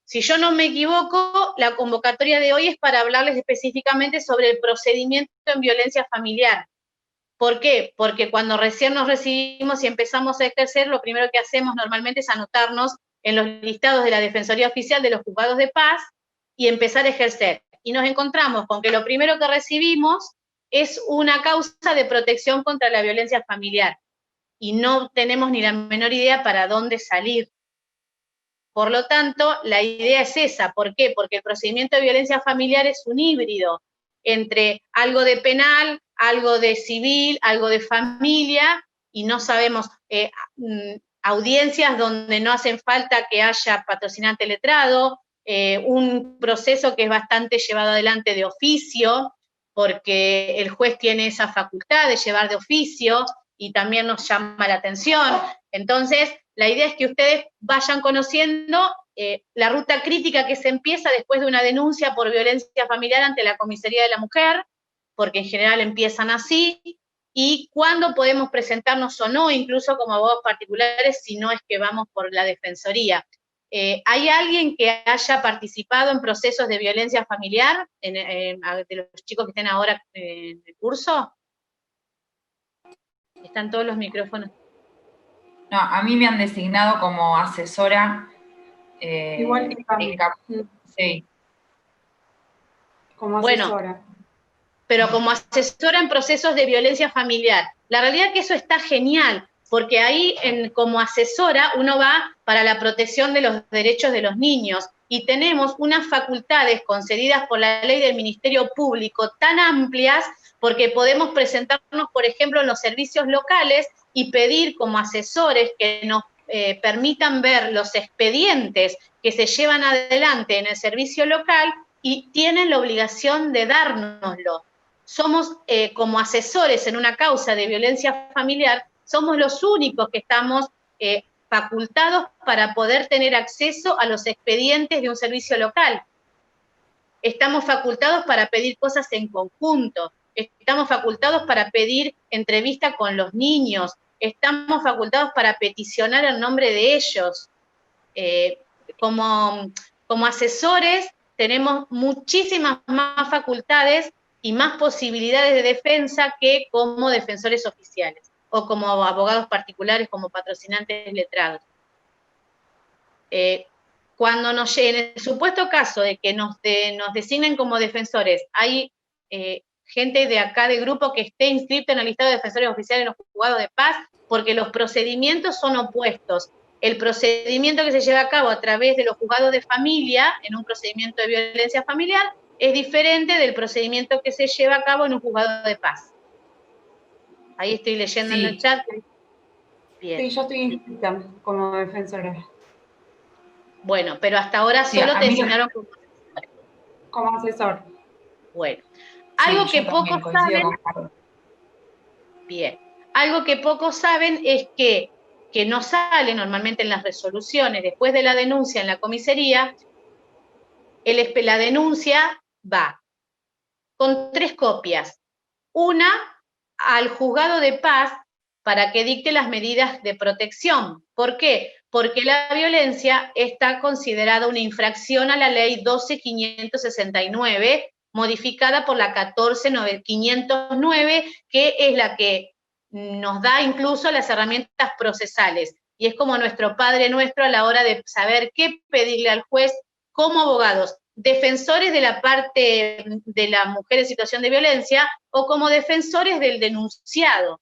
Si yo no me equivoco, la convocatoria de hoy es para hablarles específicamente sobre el procedimiento en violencia familiar. ¿Por qué? Porque cuando recién nos recibimos y empezamos a ejercer, lo primero que hacemos normalmente es anotarnos en los listados de la Defensoría Oficial de los Juzgados de Paz y empezar a ejercer. Y nos encontramos con que lo primero que recibimos es una causa de protección contra la violencia familiar y no tenemos ni la menor idea para dónde salir. Por lo tanto, la idea es esa. ¿Por qué? Porque el procedimiento de violencia familiar es un híbrido entre algo de penal, algo de civil, algo de familia, y no sabemos, audiencias donde no hacen falta que haya patrocinante letrado, un proceso que es bastante llevado adelante de oficio, porque el juez tiene esa facultad de llevar de oficio y también nos llama la atención. Entonces, la idea es que ustedes vayan conociendo la ruta crítica que se empieza después de una denuncia por violencia familiar ante la Comisaría de la Mujer, porque en general empiezan así, y cuándo podemos presentarnos o no, incluso como abogados particulares, si no es que vamos por la Defensoría. ¿Hay alguien que haya participado en procesos de violencia familiar, de los chicos que estén ahora en el curso? Están todos los micrófonos. No, a mí me han designado como asesora. Igual que sí. Como asesora. Bueno, pero como asesora en procesos de violencia familiar. La realidad es que eso está genial, porque ahí como asesora uno va para la protección de los derechos de los niños y tenemos unas facultades concedidas por la ley del Ministerio Público tan amplias porque podemos presentarnos, por ejemplo, en los servicios locales y pedir como asesores que nos permitan ver los expedientes que se llevan adelante en el servicio local y tienen la obligación de dárnoslo. Somos como asesores en una causa de violencia familiar, somos los únicos que estamos facultados para poder tener acceso a los expedientes de un servicio local. Estamos facultados para pedir cosas en conjunto, estamos facultados para pedir entrevista con los niños, estamos facultados para peticionar en nombre de ellos. Como asesores tenemos muchísimas más facultades y más posibilidades de defensa que como defensores oficiales o como abogados particulares, como patrocinantes letrados. Cuando en el supuesto caso de que nos designen como defensores, hay gente de acá de grupo que esté inscrita en el listado de defensores oficiales en los juzgados de paz, porque los procedimientos son opuestos. El procedimiento que se lleva a cabo a través de los juzgados de familia, en un procedimiento de violencia familiar, es diferente del procedimiento que se lleva a cabo en un juzgado de paz. Ahí estoy leyendo en el chat. Bien. Sí, yo estoy inscrita como defensora. Bueno, pero hasta ahora solo te designaron como asesor. Como asesor. Bueno, algo que pocos saben. Bien, algo que pocos saben es que no sale normalmente en las resoluciones después de la denuncia en la comisaría, la denuncia va con 3 copias. Una al juzgado de paz para que dicte las medidas de protección. ¿Por qué? Porque la violencia está considerada una infracción a la ley 12.569, modificada por la 14.509, que es la que nos da incluso las herramientas procesales. Y es como nuestro Padre Nuestro a la hora de saber qué pedirle al juez como abogados, defensores de la parte de la mujer en situación de violencia o como defensores del denunciado.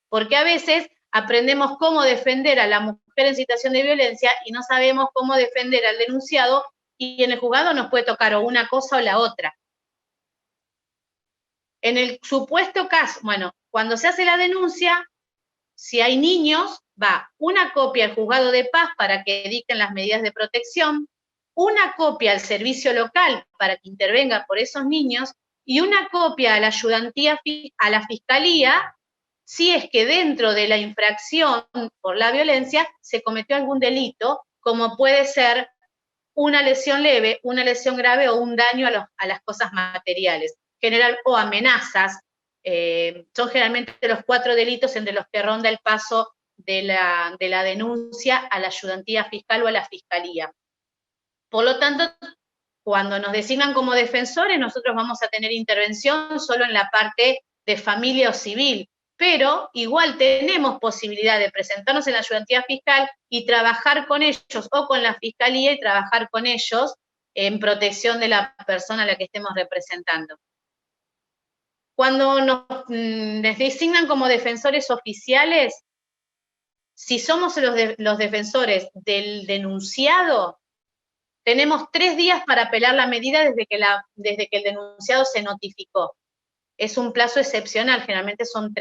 Porque a veces aprendemos cómo defender a la mujer en situación de violencia y no sabemos cómo defender al denunciado, y en el juzgado nos puede tocar o una cosa o la otra. En el supuesto caso, bueno, cuando se hace la denuncia, si hay niños, va una copia al juzgado de paz para que dicten las medidas de protección, una copia al servicio local para que intervenga por esos niños y una copia a la ayudantía, a la fiscalía, si es que dentro de la infracción por la violencia se cometió algún delito, como puede ser una lesión leve, una lesión grave o un daño a las cosas materiales, general o amenazas. Son generalmente los 4 delitos entre los que ronda el paso de la denuncia a la ayudantía fiscal o a la fiscalía. Por lo tanto, cuando nos designan como defensores, nosotros vamos a tener intervención solo en la parte de familia o civil, pero igual tenemos posibilidad de presentarnos en la ayudantía fiscal y trabajar con ellos o con la fiscalía y trabajar con ellos en protección de la persona a la que estemos representando. Cuando nos designan como defensores oficiales, si somos los defensores del denunciado, tenemos 3 días para apelar la medida desde que el denunciado se notificó. Es un plazo excepcional, generalmente son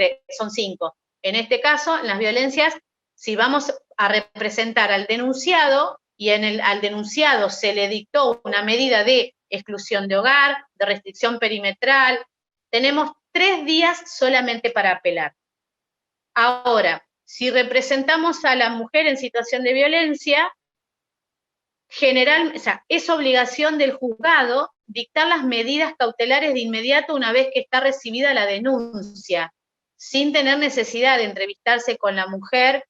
5. En este caso, en las violencias, si vamos a representar al denunciado y al denunciado se le dictó una medida de exclusión de hogar, de restricción perimetral, tenemos 3 días solamente para apelar. Ahora, si representamos a la mujer en situación de violencia, es obligación del juzgado dictar las medidas cautelares de inmediato una vez que está recibida la denuncia, sin tener necesidad de entrevistarse con la mujer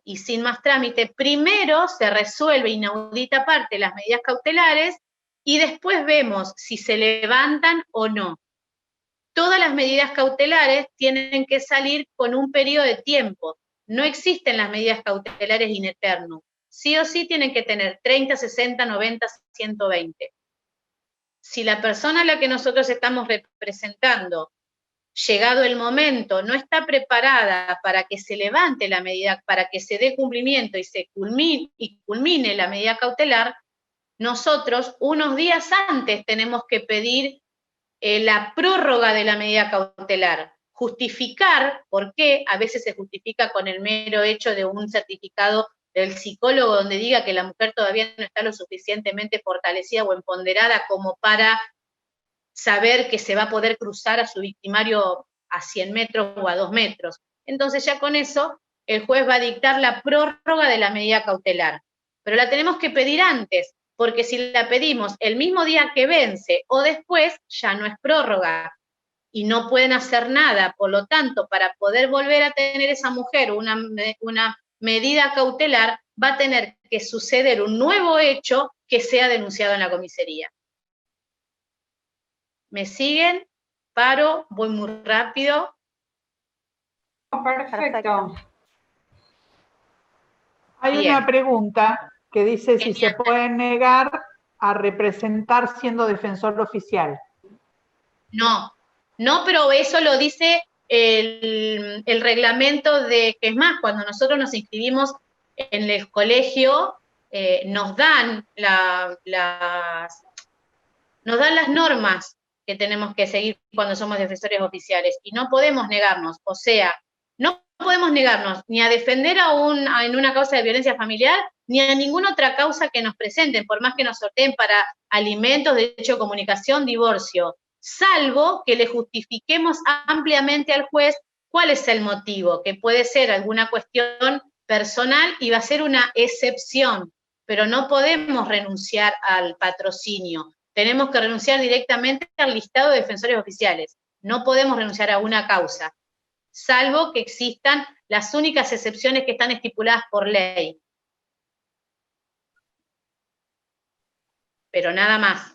y sin más trámite. Primero se resuelve inaudita parte las medidas cautelares y después vemos si se levantan o no. Todas las medidas cautelares tienen que salir con un periodo de tiempo. No existen las medidas cautelares in eternum. Sí o sí tienen que tener 30, 60, 90, 120. Si la persona a la que nosotros estamos representando, llegado el momento, no está preparada para que se levante la medida, para que se dé cumplimiento y culmine la medida cautelar, nosotros unos días antes tenemos que pedir la prórroga de la medida cautelar. Justificar, ¿por qué? A veces se justifica con el mero hecho de un certificado del psicólogo donde diga que la mujer todavía no está lo suficientemente fortalecida o empoderada como para saber que se va a poder cruzar a su victimario a 100 metros o a 2 metros. Entonces ya con eso el juez va a dictar la prórroga de la medida cautelar. Pero la tenemos que pedir antes, porque si la pedimos el mismo día que vence o después, ya no es prórroga y no pueden hacer nada. Por lo tanto, para poder volver a tener esa mujer una medida cautelar, va a tener que suceder un nuevo hecho que sea denunciado en la comisaría. ¿Me siguen? Paro, voy muy rápido. Perfecto. Hay Bien. una pregunta que dice si Genial. se puede negar a representar siendo defensor oficial. No, pero eso lo dice el reglamento de, que es más, cuando nosotros nos inscribimos en el colegio, nos dan las normas que tenemos que seguir cuando somos defensores oficiales y no podemos negarnos, o sea, no podemos negarnos ni a defender en una causa de violencia familiar, ni a ninguna otra causa que nos presenten, por más que nos sorteen para alimentos, derecho de comunicación, divorcio, salvo que le justifiquemos ampliamente al juez cuál es el motivo, que puede ser alguna cuestión personal y va a ser una excepción, pero no podemos renunciar al patrocinio. Tenemos que renunciar directamente al listado de defensores oficiales. No podemos renunciar a una causa, salvo que existan las únicas excepciones que están estipuladas por ley. Pero nada más.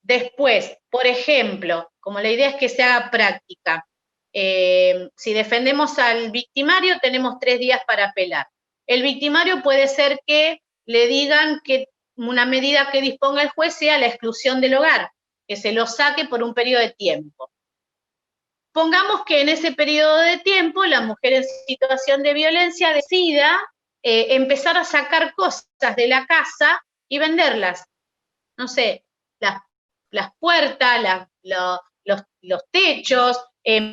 Después, por ejemplo, como la idea es que se haga práctica, si defendemos al victimario, tenemos 3 días para apelar. El victimario puede ser que le digan que una medida que disponga el juez sea la exclusión del hogar, que se lo saque por un periodo de tiempo. Pongamos que en ese periodo de tiempo la mujer en situación de violencia decida empezar a sacar cosas de la casa y venderlas. No sé, las puertas, los techos,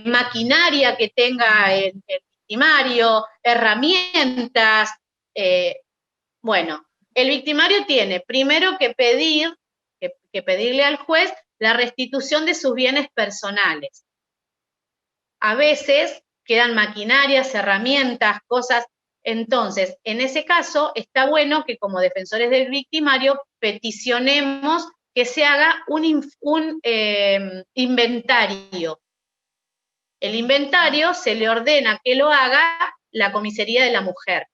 maquinaria que tenga el victimario, herramientas. Bueno, el victimario tiene primero que pedirle al juez la restitución de sus bienes personales. A veces quedan maquinarias, herramientas, cosas. Entonces, en ese caso, está bueno que como defensores del victimario peticionemos que se haga un inventario. El inventario se le ordena que lo haga la comisaría de la mujer.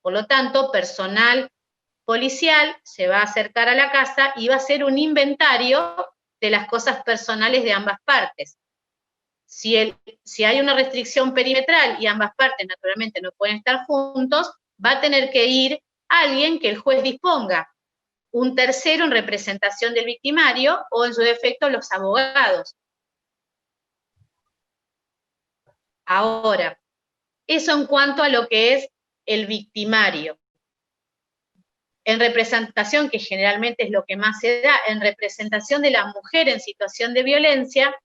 Por lo tanto, personal policial se va a acercar a la casa y va a hacer un inventario de las cosas personales de ambas partes. Si hay una restricción perimetral y ambas partes naturalmente no pueden estar juntos, va a tener que ir alguien que el juez disponga, un tercero en representación del victimario o en su defecto los abogados. Ahora, eso en cuanto a lo que es el victimario. En representación, que generalmente es lo que más se da, en representación de la mujer en situación de violencia,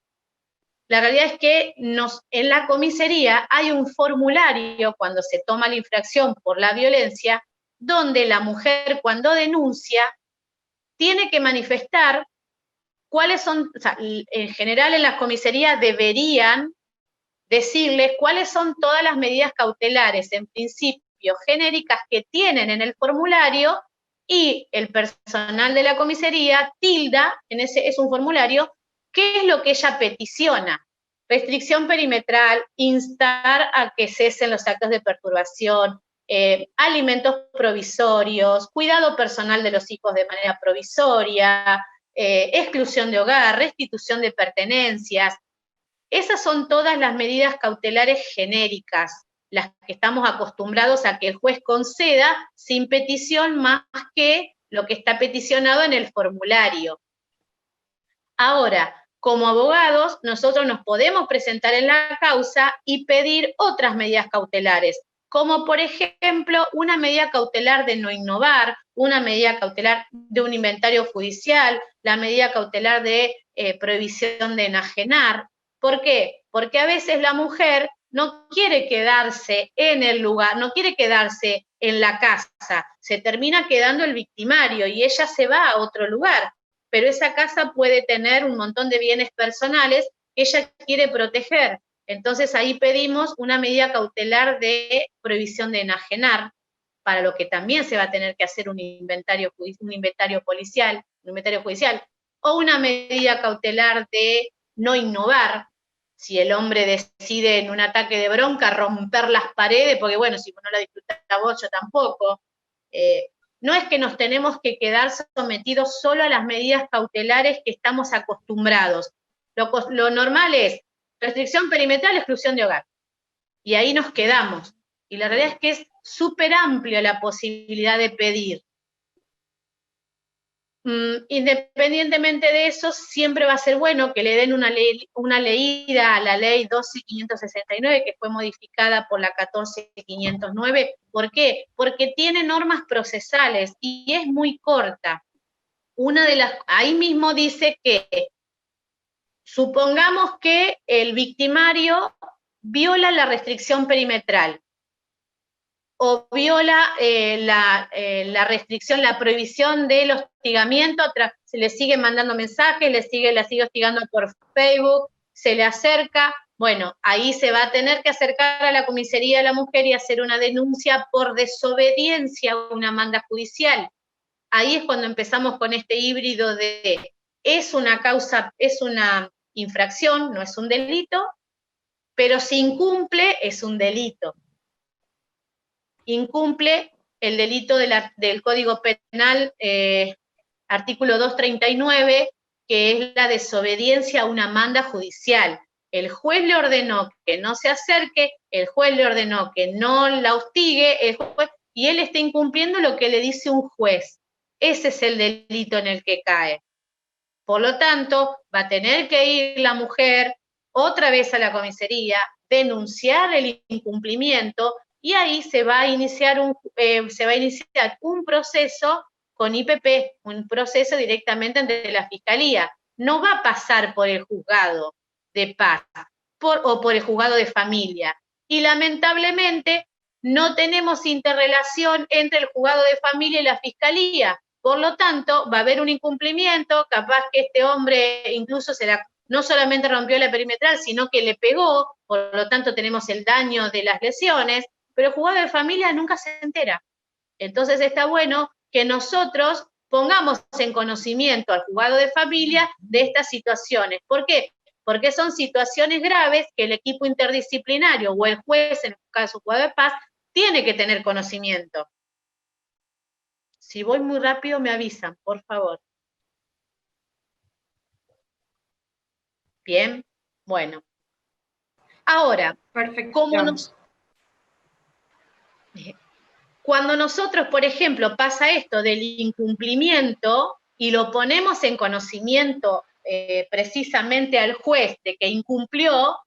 la realidad es que en la comisaría hay un formulario cuando se toma la infracción por la violencia, donde la mujer cuando denuncia tiene que manifestar cuáles son, o sea, en general en las comisarías deberían decirles cuáles son todas las medidas cautelares, en principio genéricas, que tienen en el formulario, y el personal de la comisaría tilda, es un formulario, qué es lo que ella peticiona. Restricción perimetral, instar a que cesen los actos de perturbación, alimentos provisorios, cuidado personal de los hijos de manera provisoria, exclusión de hogar, restitución de pertenencias. Esas son todas las medidas cautelares genéricas, las que estamos acostumbrados a que el juez conceda sin petición más que lo que está peticionado en el formulario. Ahora, como abogados, nosotros nos podemos presentar en la causa y pedir otras medidas cautelares, como por ejemplo una medida cautelar de no innovar, una medida cautelar de un inventario judicial, la medida cautelar de prohibición de enajenar. ¿Por qué? Porque a veces la mujer no quiere quedarse en el lugar, no quiere quedarse en la casa, se termina quedando el victimario y ella se va a otro lugar, pero esa casa puede tener un montón de bienes personales que ella quiere proteger. Entonces ahí pedimos una medida cautelar de prohibición de enajenar, para lo que también se va a tener que hacer un inventario policial, un inventario judicial, o una medida cautelar de no innovar, si el hombre decide en un ataque de bronca romper las paredes, porque bueno, si no la disfrutás vos, yo tampoco. No es que nos tenemos que quedar sometidos solo a las medidas cautelares que estamos acostumbrados. Lo normal es restricción perimetral, exclusión de hogar. Y ahí nos quedamos. Y la realidad es que es súper amplia la posibilidad de pedir. Independientemente de eso, siempre va a ser bueno que le den una leída a la ley 12.569, que fue modificada por la 14.509. ¿Por qué? Porque tiene normas procesales y es muy corta. Ahí mismo dice que, supongamos que el victimario viola la restricción perimetral, o viola la restricción, la prohibición del hostigamiento, se le sigue mandando mensajes, la sigue hostigando por Facebook, se le acerca, bueno, ahí se va a tener que acercar a la comisaría de la mujer y hacer una denuncia por desobediencia a una manda judicial. Ahí es cuando empezamos con este híbrido de, es una infracción, no es un delito, pero si incumple, es un delito. Incumple el delito del Código Penal, artículo 239, que es la desobediencia a una manda judicial. El juez le ordenó que no se acerque, el juez le ordenó que no la hostigue, y él está incumpliendo lo que le dice un juez. Ese es el delito en el que cae. Por lo tanto, va a tener que ir la mujer otra vez a la comisaría, denunciar el incumplimiento, y ahí se va a iniciar un proceso con IPP, un proceso directamente ante la Fiscalía. No va a pasar por el juzgado de paz o por el juzgado de familia. Y lamentablemente no tenemos interrelación entre el juzgado de familia y la Fiscalía. Por lo tanto, va a haber un incumplimiento, capaz que este hombre incluso no solamente rompió la perimetral, sino que le pegó, por lo tanto tenemos el daño de las lesiones, pero el juzgado de familia nunca se entera. Entonces está bueno que nosotros pongamos en conocimiento al juzgado de familia de estas situaciones. ¿Por qué? Porque son situaciones graves que el equipo interdisciplinario o el juez, en el caso del juzgado de paz, tiene que tener conocimiento. Si voy muy rápido me avisan, por favor. Bien, bueno. Ahora, Perfecto. Cuando nosotros, por ejemplo, pasa esto del incumplimiento y lo ponemos en conocimiento precisamente al juez de que incumplió,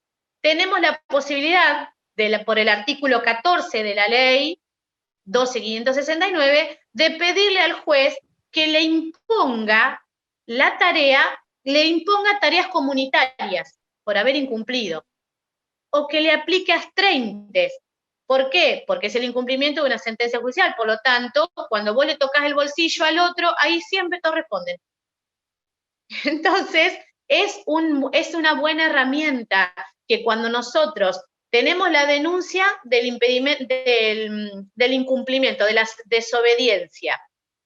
tenemos la posibilidad, por el artículo 14 de la ley 12.569, de pedirle al juez que le imponga la tarea, le imponga tareas comunitarias por haber incumplido, o que le aplique astreintes. ¿Por qué? Porque es el incumplimiento de una sentencia judicial. Por lo tanto, cuando vos le tocas el bolsillo al otro, ahí siempre todos responden. Entonces, es una buena herramienta que cuando nosotros tenemos la denuncia del incumplimiento, de la desobediencia,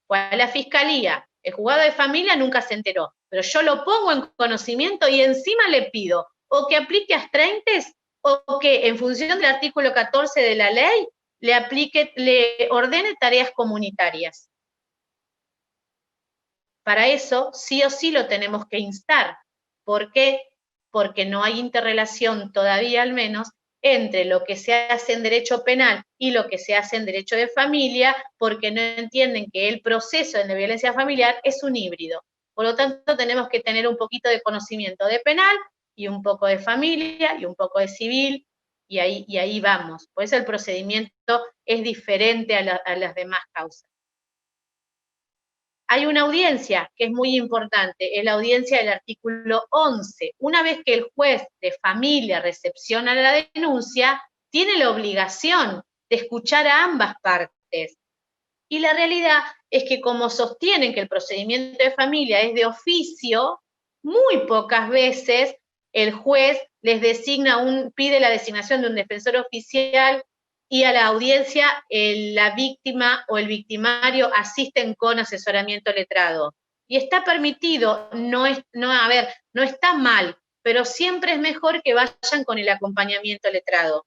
a la fiscalía, el juzgado de familia nunca se enteró, pero yo lo pongo en conocimiento y encima le pido o que aplique astreintes o que en función del artículo 14 de la ley le ordene tareas comunitarias. Para eso, sí o sí lo tenemos que instar. ¿Por qué? Porque no hay interrelación todavía, al menos, entre lo que se hace en derecho penal y lo que se hace en derecho de familia, porque no entienden que el proceso de violencia familiar es un híbrido. Por lo tanto, tenemos que tener un poquito de conocimiento de penal y un poco de familia y un poco de civil, y ahí vamos. Por eso el procedimiento es diferente a las demás causas. Hay una audiencia que es muy importante, es la audiencia del artículo 11. Una vez que el juez de familia recepciona la denuncia, tiene la obligación de escuchar a ambas partes. Y la realidad es que como sostienen que el procedimiento de familia es de oficio, muy pocas veces el juez les pide la designación de un defensor oficial y a la audiencia la víctima o el victimario asisten con asesoramiento letrado. Y está permitido, no está mal, pero siempre es mejor que vayan con el acompañamiento letrado.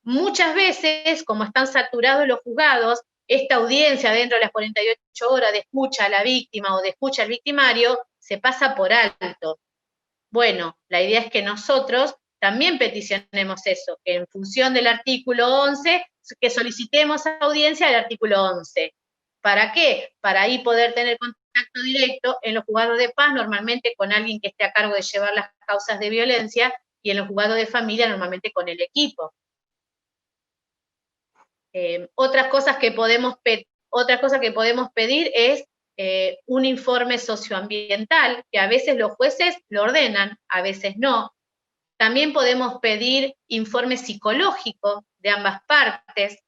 Muchas veces, como están saturados los juzgados, esta audiencia dentro de las 48 horas de escucha a la víctima o de escucha al victimario se pasa por alto. Bueno, la idea es que nosotros también peticionemos eso, que en función del artículo 11, que solicitemos audiencia del artículo 11. ¿Para qué? Para ahí poder tener contacto directo en los juzgados de paz, normalmente con alguien que esté a cargo de llevar las causas de violencia, y en los juzgados de familia, normalmente con el equipo. Otras cosas que podemos pedir es un informe socioambiental, que a veces los jueces lo ordenan, a veces no. También podemos pedir informe psicológico de ambas partes.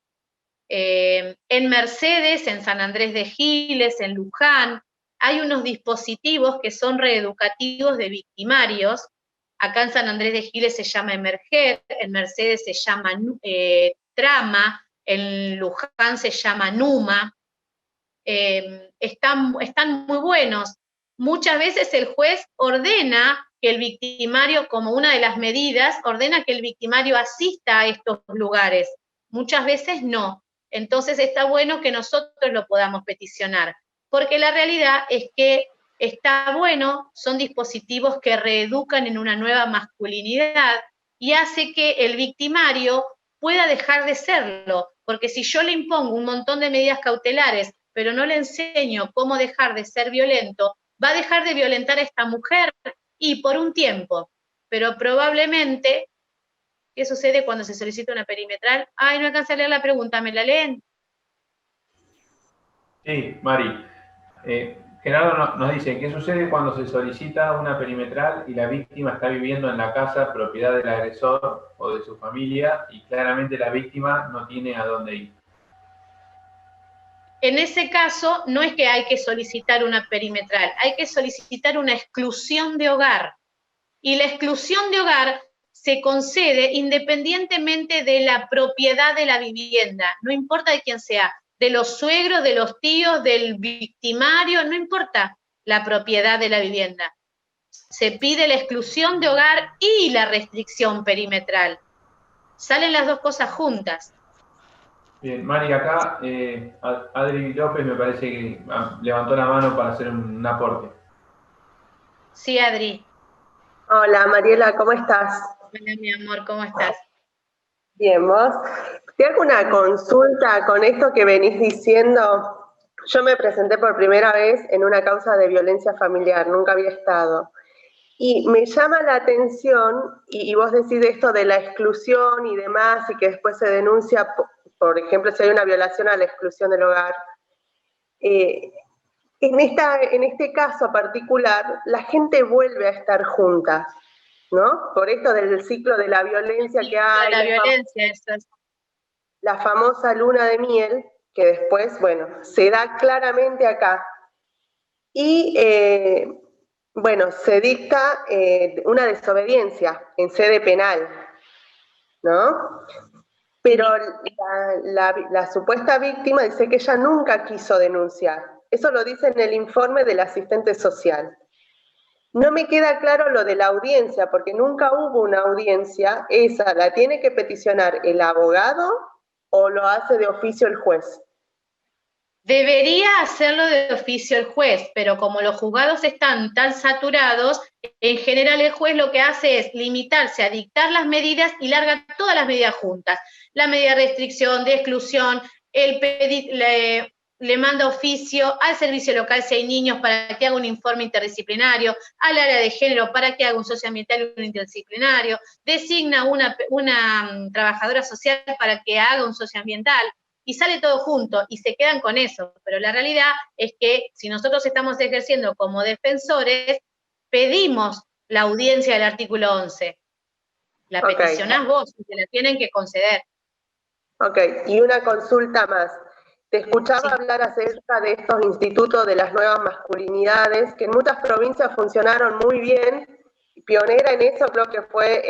En Mercedes, en San Andrés de Giles, en Luján, hay unos dispositivos que son reeducativos de victimarios. Acá en San Andrés de Giles se llama Emerger, en Mercedes se llama Trama, en Luján se llama Numa. Están muy buenos. Muchas veces el juez ordena que el victimario, como una de las medidas, ordena que el victimario asista a estos lugares. Muchas veces no. Entonces está bueno que nosotros lo podamos peticionar, porque la realidad es que está bueno, son dispositivos que reeducan en una nueva masculinidad y hace que el victimario pueda dejar de serlo, porque si yo le impongo un montón de medidas cautelares, pero no le enseño cómo dejar de ser violento, va a dejar de violentar a esta mujer y por un tiempo, pero probablemente, ¿qué sucede cuando se solicita una perimetral? Ay, no alcancé a leer la pregunta, ¿me la leen? Sí, Mari. Gerardo nos dice, ¿qué sucede cuando se solicita una perimetral y la víctima está viviendo en la casa propiedad del agresor o de su familia y claramente la víctima no tiene a dónde ir? En ese caso, no es que hay que solicitar una perimetral, hay que solicitar una exclusión de hogar. Y la exclusión de hogar se concede independientemente de la propiedad de la vivienda, no importa de quién sea, de los suegros, de los tíos, del victimario, no importa la propiedad de la vivienda. Se pide la exclusión de hogar y la restricción perimetral. Salen las dos cosas juntas. Bien, Mari, acá Adri López me parece que levantó la mano para hacer un aporte. Sí, Adri. Hola, Mariela, ¿cómo estás? Hola, mi amor, ¿cómo estás? Bien, ¿vos? Te hago una consulta con esto que venís diciendo. Yo me presenté por primera vez en una causa de violencia familiar, nunca había estado. Y me llama la atención, y vos decís esto de la exclusión y demás, y que después se denuncia, por ejemplo, si hay una violación a la exclusión del hogar. En este caso particular, la gente vuelve a estar juntas, ¿no? Por esto del ciclo de la violencia que hay. La violencia, eso es. La famosa luna de miel, que después, bueno, se da claramente acá. Y, bueno, se dicta una desobediencia en sede penal, ¿no? Pero la supuesta víctima dice que ella nunca quiso denunciar. Eso lo dice en el informe del asistente social. No me queda claro lo de la audiencia, porque nunca hubo una audiencia. ¿Esa la tiene que peticionar el abogado o lo hace de oficio el juez? Debería hacerlo de oficio el juez, pero como los juzgados están tan saturados, en general el juez lo que hace es limitarse a dictar las medidas y larga todas las medidas juntas. La medida de restricción, de exclusión, le manda oficio al servicio local si hay niños para que haga un informe interdisciplinario, al área de género para que haga un socioambiental y un interdisciplinario, designa una trabajadora social para que haga un socioambiental, y sale todo junto, y se quedan con eso. Pero la realidad es que si nosotros estamos ejerciendo como defensores, pedimos la audiencia del artículo 11. La peticionás vos y te la tienen que conceder. Ok, y una consulta más. Te escuchaba hablar acerca de estos institutos de las nuevas masculinidades, que en muchas provincias funcionaron muy bien. Pionera en eso creo que fue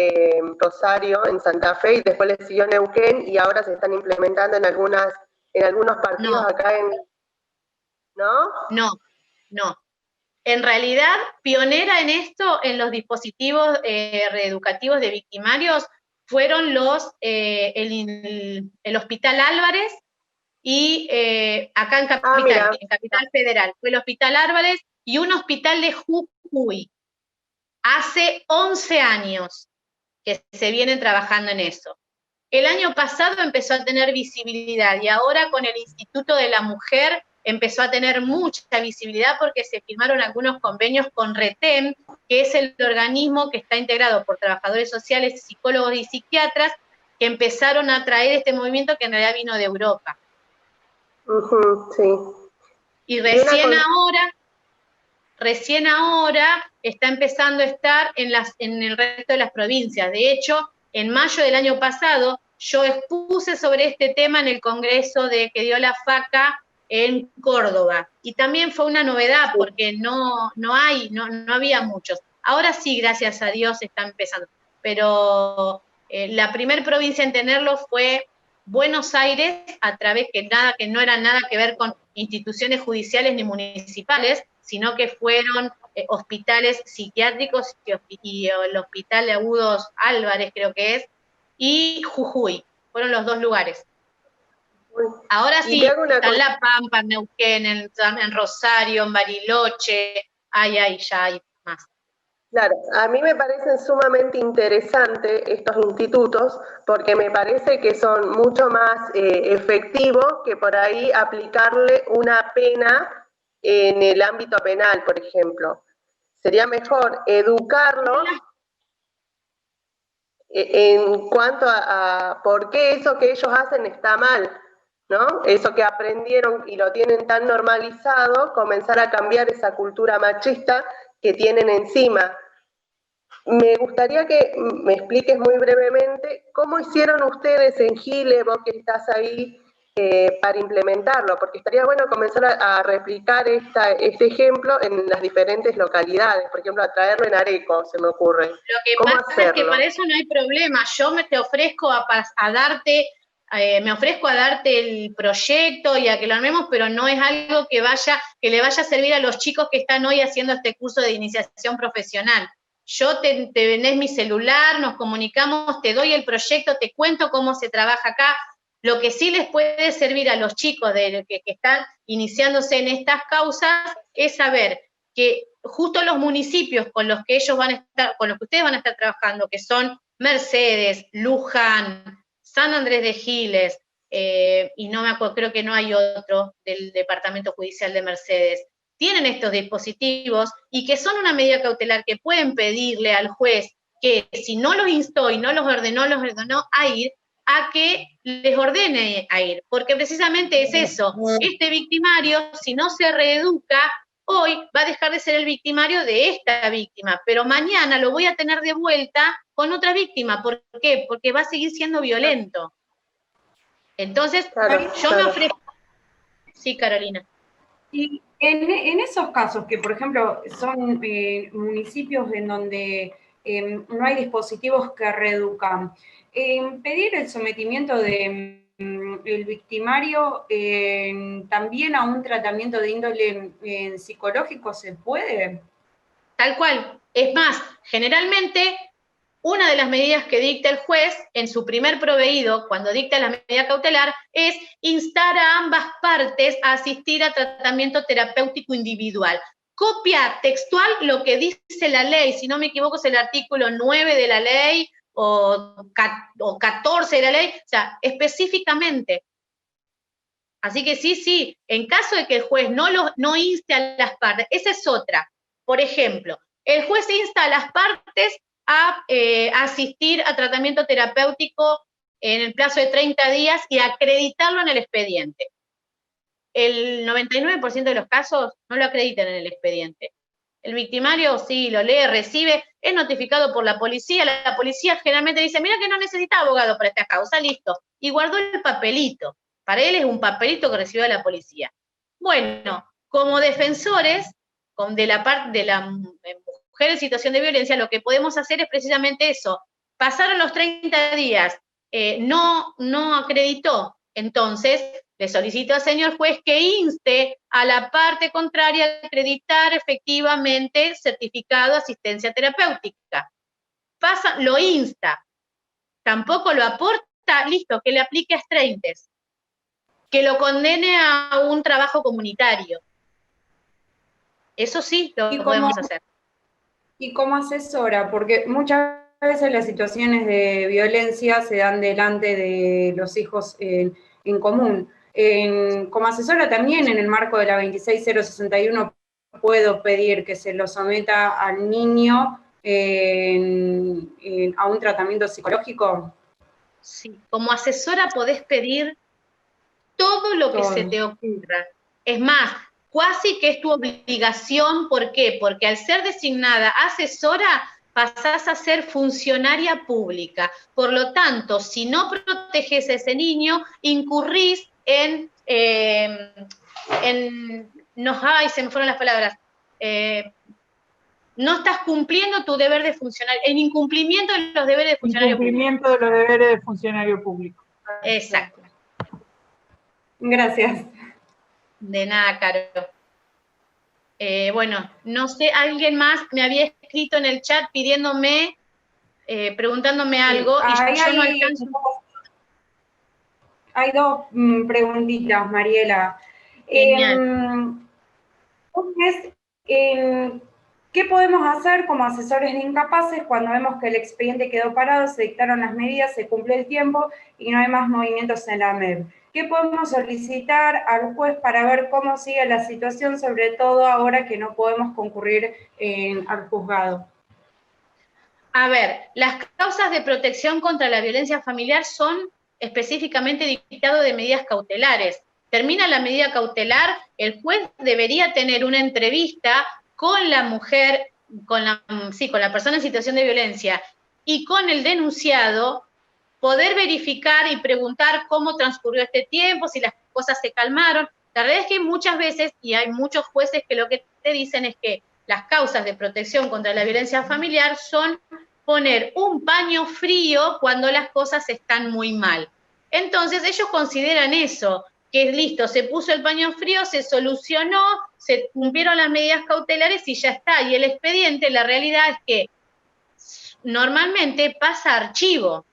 Rosario, en Santa Fe, y después le siguió Neuquén, y ahora se están implementando en algunos partidos acá en... ¿No? No. En realidad, pionera en esto, en los dispositivos reeducativos de victimarios, fueron el Hospital Álvarez y acá en Capital Federal, fue el Hospital Álvarez y un hospital de Jujuy. Hace 11 años que se vienen trabajando en eso. El año pasado empezó a tener visibilidad y ahora con el Instituto de la Mujer empezó a tener mucha visibilidad porque se firmaron algunos convenios con RETEM, que es el organismo que está integrado por trabajadores sociales, psicólogos y psiquiatras, que empezaron a traer este movimiento que en realidad vino de Europa. Sí. Y recién ahora está empezando a estar en el resto de las provincias. De hecho, en mayo del año pasado, yo expuse sobre este tema en el congreso que dio la FACA en Córdoba. Y también fue una novedad porque no había muchos. Ahora sí, gracias a Dios, está empezando. Pero la primer provincia en tenerlo fue Buenos Aires, a través que no era nada que ver con instituciones judiciales ni municipales, sino que fueron hospitales psiquiátricos y el Hospital de Agudos Álvarez, creo que es, y Jujuy. Fueron los dos lugares. Ahora sí, está en La Pampa, en Neuquén, en Rosario, en Bariloche, ya hay más. Claro, a mí me parecen sumamente interesantes estos institutos porque me parece que son mucho más efectivos que por ahí aplicarle una pena en el ámbito penal, por ejemplo. Sería mejor educarlos en cuanto a por qué eso que ellos hacen está mal, ¿no? Eso que aprendieron y lo tienen tan normalizado, comenzar a cambiar esa cultura machista que tienen encima. Me gustaría que me expliques muy brevemente cómo hicieron ustedes en Giles, vos que estás ahí, para implementarlo, porque estaría bueno comenzar a replicar este ejemplo en las diferentes localidades, por ejemplo, a traerlo en Areco, se me ocurre. Lo que pasa es que para eso no hay problema, yo te ofrezco a darte... me ofrezco a darte el proyecto y a que lo armemos, pero no es algo que le vaya a servir a los chicos que están hoy haciendo este curso de iniciación profesional. Yo te vendés mi celular, nos comunicamos, te doy el proyecto, te cuento cómo se trabaja acá. Lo que sí les puede servir a los chicos que están iniciándose en estas causas es saber que justo los municipios con los que ellos van a estar, con los que ustedes van a estar trabajando, que son Mercedes, Luján, San Andrés de Giles, y no me acuerdo, creo que no hay otro del Departamento Judicial de Mercedes, tienen estos dispositivos y que son una medida cautelar que pueden pedirle al juez que si no los instó y no los ordenó a ir, a que les ordene a ir, porque precisamente es eso, este victimario, si no se reeduca, hoy va a dejar de ser el victimario de esta víctima, pero mañana lo voy a tener de vuelta con otra víctima. ¿Por qué? Porque va a seguir siendo violento. Entonces, yo me ofrezco... Sí, Carolina. Y en esos casos que, por ejemplo, son municipios en donde no hay dispositivos que reeducan, pedir el sometimiento de el victimario también a un tratamiento de índole psicológico, ¿se puede? Tal cual. Es más, generalmente una de las medidas que dicta el juez en su primer proveído, cuando dicta la medida cautelar, es instar a ambas partes a asistir a tratamiento terapéutico individual. Copia textual lo que dice la ley, si no me equivoco es el artículo 9 de la ley, o 14 de la ley, o sea, específicamente. Así que sí, en caso de que el juez no inste a las partes, esa es otra. Por ejemplo, el juez insta a las partes a asistir a tratamiento terapéutico en el plazo de 30 días y acreditarlo en el expediente. El 99% de los casos no lo acreditan en el expediente. El victimario sí lo lee, recibe, es notificado por la policía generalmente dice, mira que no necesita abogado para esta causa, listo, y guardó el papelito. Para él es un papelito que recibió de la policía. Bueno, como defensores de la parte de la mujer en situación de violencia, lo que podemos hacer es precisamente eso. Pasaron los 30 días, no acreditó, entonces le solicito al señor juez que inste a la parte contraria a acreditar efectivamente certificado de asistencia terapéutica. Lo insta, tampoco lo aporta, listo, que le aplique a estreintes, que lo condene a un trabajo comunitario. Eso sí lo podemos hacer. Y como asesora, porque muchas veces las situaciones de violencia se dan delante de los hijos en común. Como asesora también en el marco de la 26061 puedo pedir que se lo someta al niño a un tratamiento psicológico. Sí, como asesora podés pedir todo lo que se te ocurra. Es más, cuasi que es tu obligación. ¿Por qué? Porque al ser designada asesora, pasás a ser funcionaria pública. Por lo tanto, si no proteges a ese niño, incurrís se me fueron las palabras, no estás cumpliendo tu deber de funcionario, en incumplimiento de los deberes de funcionario público. Incumplimiento de los deberes de funcionario público. Exacto. Gracias. De nada, Caro. Bueno, no sé, alguien más me había escrito en el chat pidiéndome, preguntándome algo, y yo no alcanzo. Hay dos preguntitas, Mariela. ¿Qué podemos hacer como asesores de incapaces cuando vemos que el expediente quedó parado, se dictaron las medidas, se cumple el tiempo y no hay más movimientos en la MEB? ¿Qué podemos solicitar al juez para ver cómo sigue la situación, sobre todo ahora que no podemos concurrir al juzgado? A ver, las causas de protección contra la violencia familiar son específicamente dictado de medidas cautelares. Termina la medida cautelar, el juez debería tener una entrevista con la mujer, con la persona en situación de violencia y con el denunciado, poder verificar y preguntar cómo transcurrió este tiempo, si las cosas se calmaron. La realidad es que muchas veces, y hay muchos jueces que lo que te dicen es que las causas de protección contra la violencia familiar son poner un paño frío cuando las cosas están muy mal. Entonces ellos consideran eso, que es listo, se puso el paño frío, se solucionó, se cumplieron las medidas cautelares y ya está. Y el expediente, la realidad es que normalmente pasa a archivo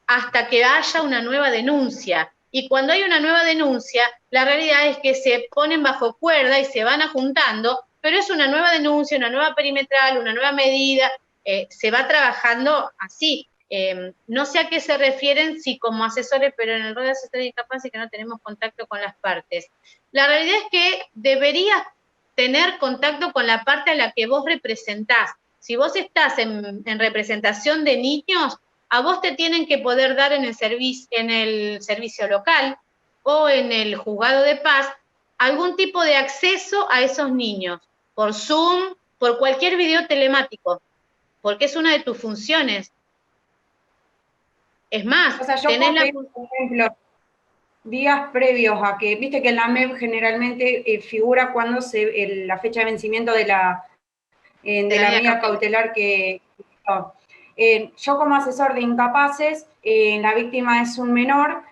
hasta que haya una nueva denuncia. Y cuando hay una nueva denuncia, la realidad es que se ponen bajo cuerda y se van juntando, pero es una nueva denuncia, una nueva perimetral, una nueva medida, se va trabajando así. No sé a qué se refieren, si como asesores, pero en el rol de asesores incapaces que no tenemos contacto con las partes. La realidad es que deberías tener contacto con la parte a la que vos representás. Si vos estás en representación de niños, a vos te tienen que poder dar en el servicio local o en el juzgado de paz algún tipo de acceso a esos niños, por Zoom, por cualquier video telemático, porque es una de tus funciones. Es más, O sea, yo tenés puedo pedir, por ejemplo, días previos a que, viste que en la MEP generalmente figura cuando la fecha de vencimiento de la medida cautelar que... yo como asesor de incapaces, la víctima es un menor,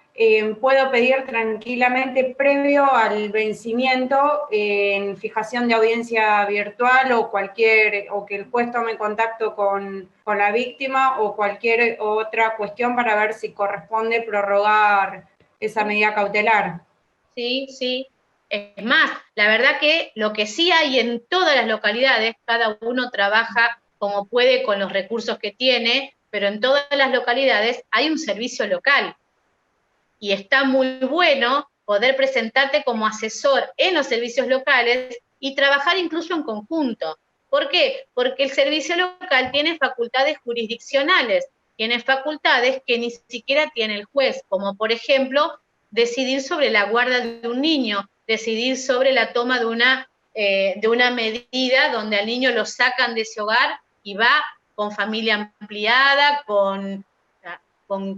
puedo pedir tranquilamente previo al vencimiento en fijación de audiencia virtual o que el juez tome contacto con la víctima o cualquier otra cuestión para ver si corresponde prorrogar esa medida cautelar. Sí, sí. Es más, la verdad que lo que sí hay en todas las localidades, cada uno trabaja como puede con los recursos que tiene, pero en todas las localidades hay un servicio local. Y está muy bueno poder presentarte como asesor en los servicios locales y trabajar incluso en conjunto. ¿Por qué? Porque el servicio local tiene facultades jurisdiccionales, tiene facultades que ni siquiera tiene el juez, como por ejemplo decidir sobre la guarda de un niño, decidir sobre la toma de una medida donde al niño lo sacan de ese hogar y va con familia ampliada, con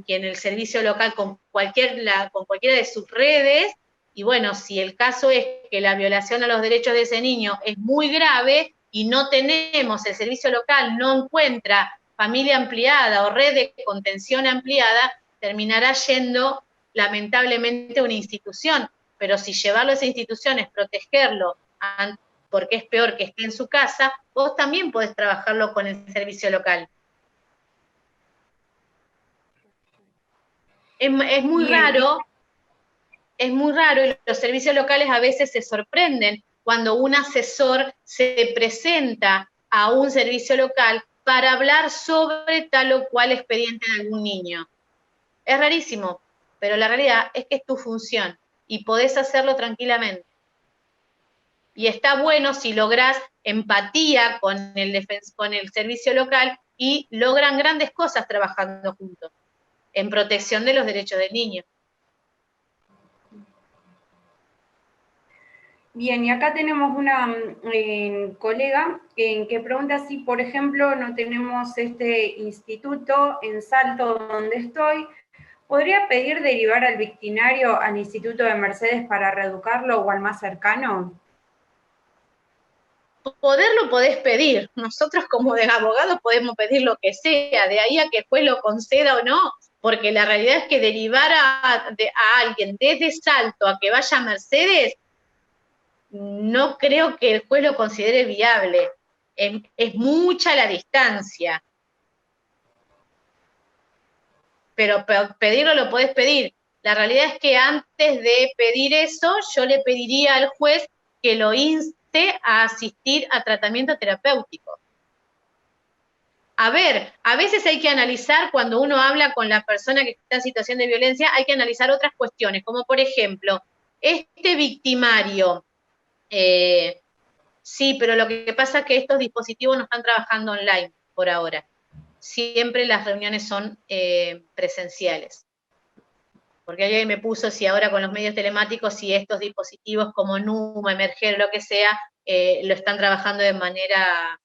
quien el servicio local, con cualquiera de sus redes, y bueno, si el caso es que la violación a los derechos de ese niño es muy grave y no tenemos, el servicio local no encuentra familia ampliada o red de contención ampliada, terminará yendo lamentablemente a una institución, pero si llevarlo a esa institución es protegerlo, porque es peor que esté en su casa, vos también podés trabajarlo con el servicio local. Es muy raro y los servicios locales a veces se sorprenden cuando un asesor se presenta a un servicio local para hablar sobre tal o cual expediente de algún niño. Es rarísimo, pero la realidad es que es tu función y podés hacerlo tranquilamente. Y está bueno si lográs empatía con el servicio local y logran grandes cosas trabajando juntos en protección de los derechos del niño. Bien, y acá tenemos una colega que pregunta si, por ejemplo, no tenemos este instituto en Salto donde estoy, ¿podría pedir derivar al victimario al Instituto de Mercedes para reeducarlo o al más cercano? Poderlo podés pedir. Nosotros como de abogados podemos pedir lo que sea, de ahí a que el juez lo conceda o no, porque la realidad es que derivar a alguien desde Salto a que vaya a Mercedes, no creo que el juez lo considere viable. Es mucha la distancia. Pero pedirlo lo podés pedir. La realidad es que antes de pedir eso, yo le pediría al juez que lo inste a asistir a tratamiento terapéutico. A ver, a veces hay que analizar, cuando uno habla con la persona que está en situación de violencia, hay que analizar otras cuestiones, como por ejemplo, este victimario, sí, pero lo que pasa es que estos dispositivos no están trabajando online por ahora. Siempre las reuniones son presenciales. Porque alguien me puso si ahora con los medios telemáticos, si estos dispositivos como Numa, Emerger, lo que sea, lo están trabajando de manera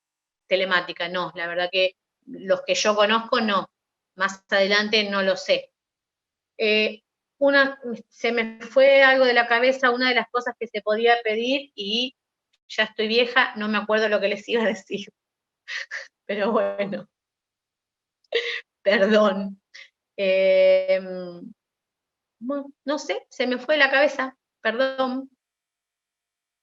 telemática. No, la verdad que los que yo conozco, no. Más adelante no lo sé. Se me fue algo de la cabeza, una de las cosas que se podía pedir, y ya estoy vieja, no me acuerdo lo que les iba a decir. Pero bueno, perdón. No sé, se me fue de la cabeza, perdón.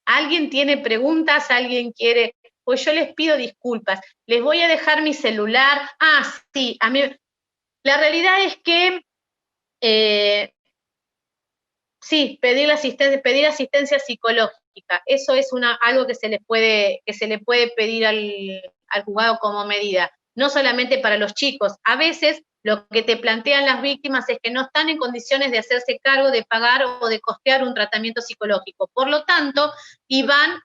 ¿Alguien tiene preguntas? ¿Alguien quiere? Pues yo les pido disculpas. Les voy a dejar mi celular. Sí, a mí. La realidad es que Sí, pedir asistencia psicológica. Eso es algo que se le puede pedir al juzgado como medida. No solamente para los chicos. A veces lo que te plantean las víctimas es que no están en condiciones de hacerse cargo de pagar o de costear un tratamiento psicológico. Por lo tanto, y van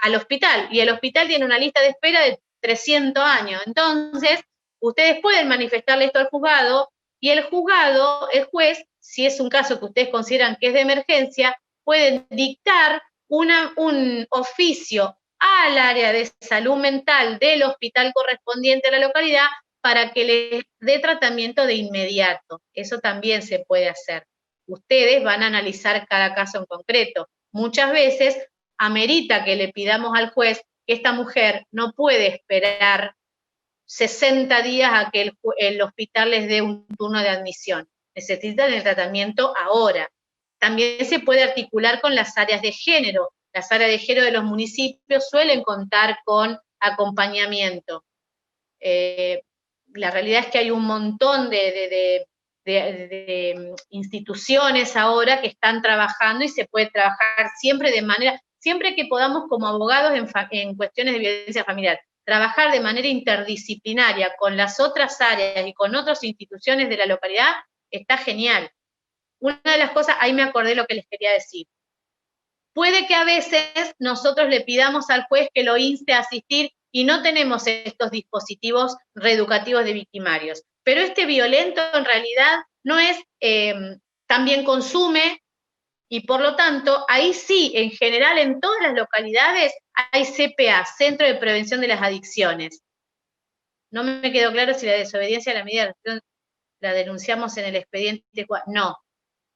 al hospital. Y el hospital tiene una lista de espera de 300 años. Entonces, ustedes pueden manifestarle esto al juzgado y el juzgado, el juez, si es un caso que ustedes consideran que es de emergencia, pueden dictar un oficio al área de salud mental del hospital correspondiente a la localidad para que les dé tratamiento de inmediato. Eso también se puede hacer. Ustedes van a analizar cada caso en concreto. Muchas veces amerita que le pidamos al juez que esta mujer no puede esperar 60 días a que el hospital les dé un turno de admisión. Necesitan el tratamiento ahora. También se puede articular con las áreas de género. Las áreas de género de los municipios suelen contar con acompañamiento. La realidad es que hay un montón de instituciones ahora que están trabajando y se puede trabajar siempre que podamos como abogados en cuestiones de violencia familiar, trabajar de manera interdisciplinaria con las otras áreas y con otras instituciones de la localidad, está genial. Una de las cosas, ahí me acordé lo que les quería decir. Puede que a veces nosotros le pidamos al juez que lo inste a asistir y no tenemos estos dispositivos reeducativos de victimarios. Pero este violento en realidad no es, también consume, y por lo tanto, ahí sí, en general, en todas las localidades hay CPA, Centro de Prevención de las Adicciones. No me quedó claro si la desobediencia a la medida la denunciamos en el expediente. No,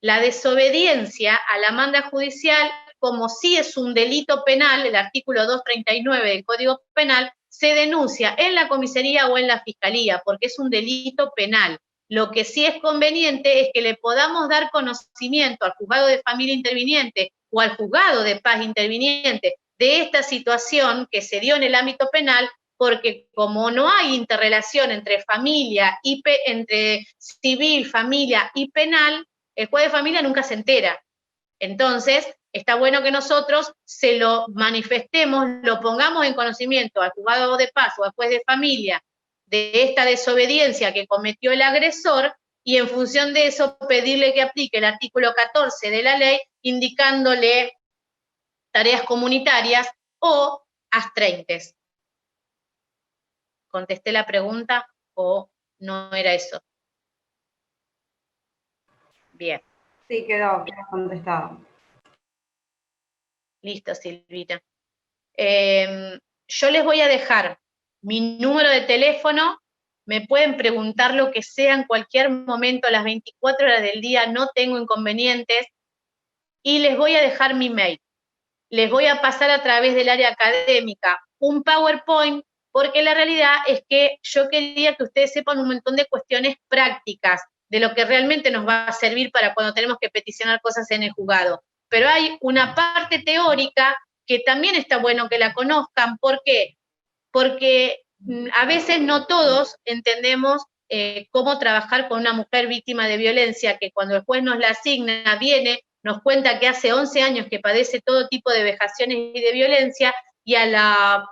la desobediencia a la manda judicial, como sí es un delito penal, el artículo 239 del Código Penal, se denuncia en la comisaría o en la fiscalía, porque es un delito penal. Lo que sí es conveniente es que le podamos dar conocimiento al juzgado de familia interviniente o al juzgado de paz interviniente de esta situación que se dio en el ámbito penal, porque como no hay interrelación entre familia y entre civil, familia y penal, el juez de familia nunca se entera. Entonces, está bueno que nosotros se lo manifestemos, lo pongamos en conocimiento al juzgado de paz o al juez de familia de esta desobediencia que cometió el agresor y en función de eso pedirle que aplique el artículo 14 de la ley indicándole tareas comunitarias o astreintes. ¿Contesté la pregunta o no era eso? Bien. Sí, quedó contestado. Listo, Silvita. Yo les voy a dejar mi número de teléfono, me pueden preguntar lo que sea en cualquier momento, a las 24 horas del día, no tengo inconvenientes, y les voy a dejar mi mail. Les voy a pasar a través del área académica un PowerPoint, porque la realidad es que yo quería que ustedes sepan un montón de cuestiones prácticas, de lo que realmente nos va a servir para cuando tenemos que peticionar cosas en el juzgado. Pero hay una parte teórica que también está bueno que la conozcan. ¿Por qué? Porque a veces no todos entendemos cómo trabajar con una mujer víctima de violencia, que cuando el juez nos la asigna, viene, nos cuenta que hace 11 años que padece todo tipo de vejaciones y de violencia, y a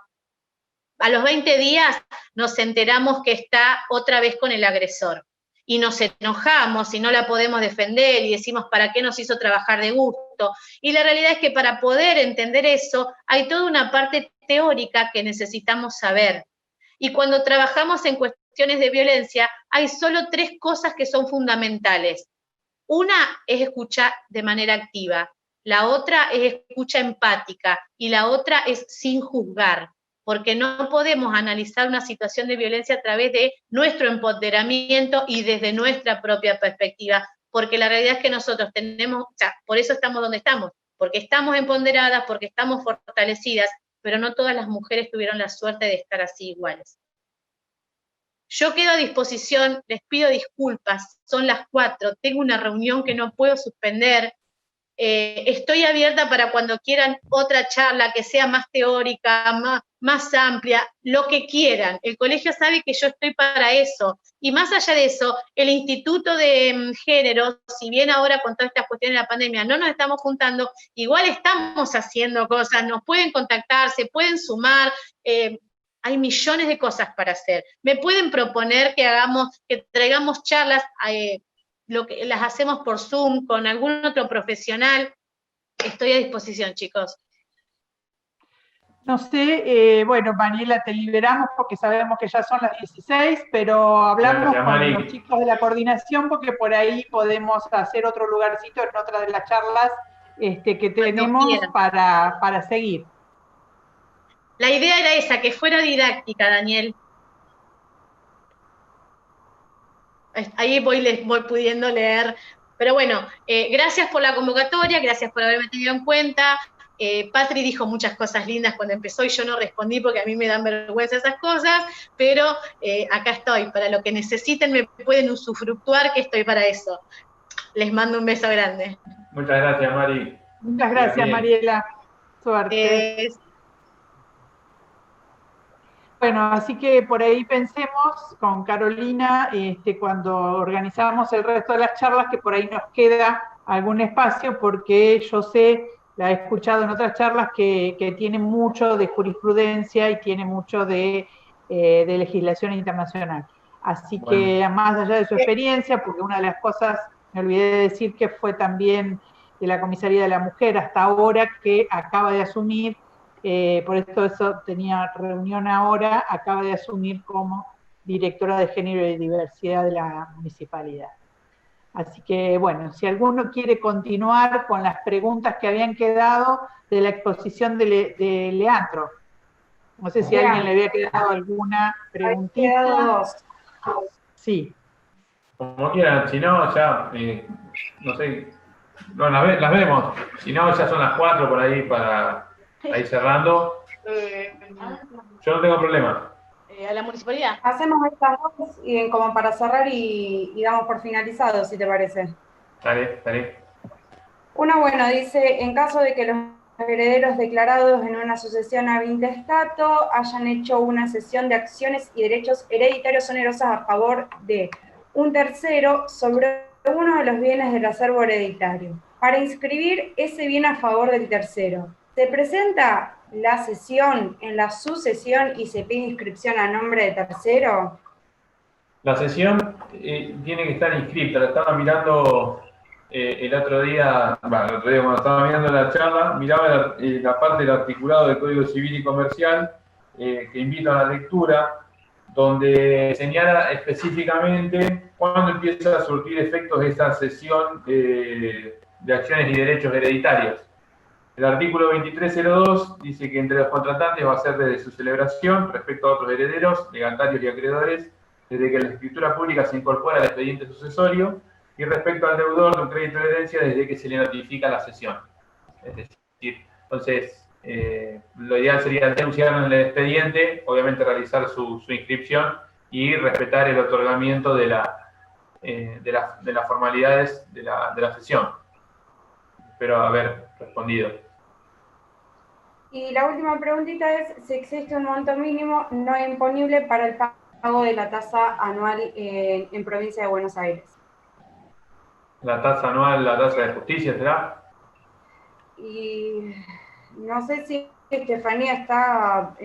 los 20 días nos enteramos que está otra vez con el agresor. Y nos enojamos y no la podemos defender y decimos, ¿para qué nos hizo trabajar de gusto? Y la realidad es que para poder entender eso, hay toda una parte teórica que necesitamos saber. Y cuando trabajamos en cuestiones de violencia, hay solo 3 cosas que son fundamentales. Una es escuchar de manera activa, la otra es escucha empática y la otra es sin juzgar, porque no podemos analizar una situación de violencia a través de nuestro empoderamiento y desde nuestra propia perspectiva, porque la realidad es que nosotros tenemos, o sea, por eso estamos donde estamos, porque estamos empoderadas, porque estamos fortalecidas, pero no todas las mujeres tuvieron la suerte de estar así iguales. Yo quedo a disposición, les pido disculpas, son las 4, tengo una reunión que no puedo suspender, Estoy abierta para cuando quieran otra charla que sea más teórica, más amplia, lo que quieran. El colegio sabe que yo estoy para eso. Y más allá de eso, el Instituto de Género, si bien ahora con todas estas cuestiones de la pandemia no nos estamos juntando, igual estamos haciendo cosas, nos pueden contactar, se pueden sumar, hay millones de cosas para hacer. Me pueden proponer que traigamos charlas, las hacemos por Zoom con algún otro profesional. Estoy a disposición, chicos. No sé, bueno, Mariela, te liberamos porque sabemos que ya son las 16, pero hablamos con los chicos de la coordinación porque por ahí podemos hacer otro lugarcito en otra de las charlas que tenemos para seguir. La idea era esa, que fuera didáctica, Daniel. Ahí voy pudiendo leer. Pero bueno, gracias por la convocatoria, gracias por haberme tenido en cuenta. Patri dijo muchas cosas lindas cuando empezó y yo no respondí porque a mí me dan vergüenza esas cosas, pero acá estoy. Para lo que necesiten me pueden usufructuar, que estoy para eso. Les mando un beso grande. Muchas gracias, Mari. Muchas gracias, Mariela. Suerte. Bueno, así que por ahí pensemos con Carolina, cuando organizamos el resto de las charlas, que por ahí nos queda algún espacio, porque yo sé, la he escuchado en otras charlas, que tiene mucho de jurisprudencia y tiene mucho de legislación internacional. Así que más allá de su experiencia, porque una de las cosas, me olvidé de decir que fue también de la Comisaría de la Mujer hasta ahora, que acaba de asumir, por eso tenía reunión ahora, acaba de asumir como directora de Género y Diversidad de la municipalidad. Así que, bueno, si alguno quiere continuar con las preguntas que habían quedado de la exposición de Leandro. No sé si a alguien le había quedado alguna preguntita. Han quedado dos. Sí. Como quieran, si no, ya, no sé, no, las vemos. Si no, ya son las 4 por ahí para ir cerrando. Yo no tengo problema. A la municipalidad. Hacemos estas dos como para cerrar y damos por finalizado, si te parece. Dale. Uno, bueno, dice, en caso de que los herederos declarados en una sucesión ab intestato hayan hecho una cesión de acciones y derechos hereditarios onerosas a favor de un tercero sobre uno de los bienes del acervo hereditario, para inscribir ese bien a favor del tercero, ¿se presenta la cesión en la sucesión y se pide inscripción a nombre de tercero? La cesión tiene que estar inscrita. La estaba mirando el otro día cuando estaba mirando la charla, miraba la parte del articulado del Código Civil y Comercial, que invito a la lectura, donde señala específicamente cuándo empieza a surtir efectos esta cesión de acciones y derechos hereditarios. El artículo 2302 dice que entre los contratantes va a ser desde su celebración respecto a otros herederos, legatarios y acreedores, desde que la escritura pública se incorpora al expediente sucesorio, y respecto al deudor de un crédito de herencia desde que se le notifica la cesión. Es decir, entonces, lo ideal sería denunciarlo en el expediente, obviamente realizar su inscripción y respetar el otorgamiento de las formalidades de la cesión. Espero haber respondido. Y la última preguntita es si existe un monto mínimo no imponible para el pago de la tasa anual en provincia de Buenos Aires. La tasa anual, la tasa de justicia, ¿será? Y no sé si Estefanía está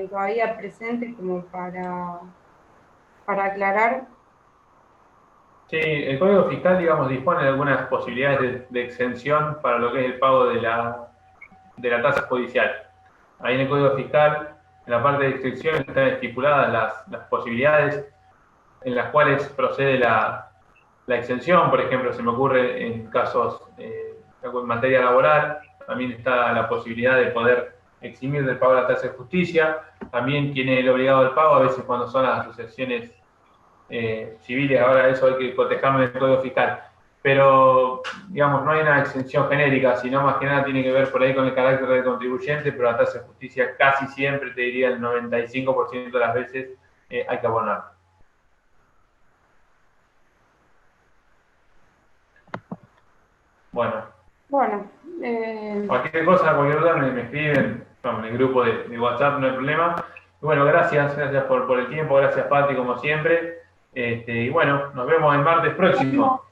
todavía presente como para aclarar. Sí, el Código Fiscal, digamos, dispone de algunas posibilidades de exención para lo que es el pago de la tasa judicial. Ahí en el Código Fiscal, en la parte de exención, están estipuladas las posibilidades en las cuales procede la exención. Por ejemplo, se me ocurre en casos en materia laboral, también está la posibilidad de poder eximir del pago de la tasa de justicia. También quien es el obligado al pago, a veces cuando son las asociaciones civiles, ahora eso hay que cotejarlo en el Código Fiscal. Pero, digamos, no hay una exención genérica, sino más que nada tiene que ver por ahí con el carácter del contribuyente, pero la tasa de justicia casi siempre, te diría el 95% de las veces, hay que abonar. Bueno, Bueno. Cualquier cosa, cualquier duda me escriben en el grupo de WhatsApp, no hay problema. Y bueno, gracias por el tiempo, gracias Pati como siempre. Y bueno, nos vemos el martes próximo.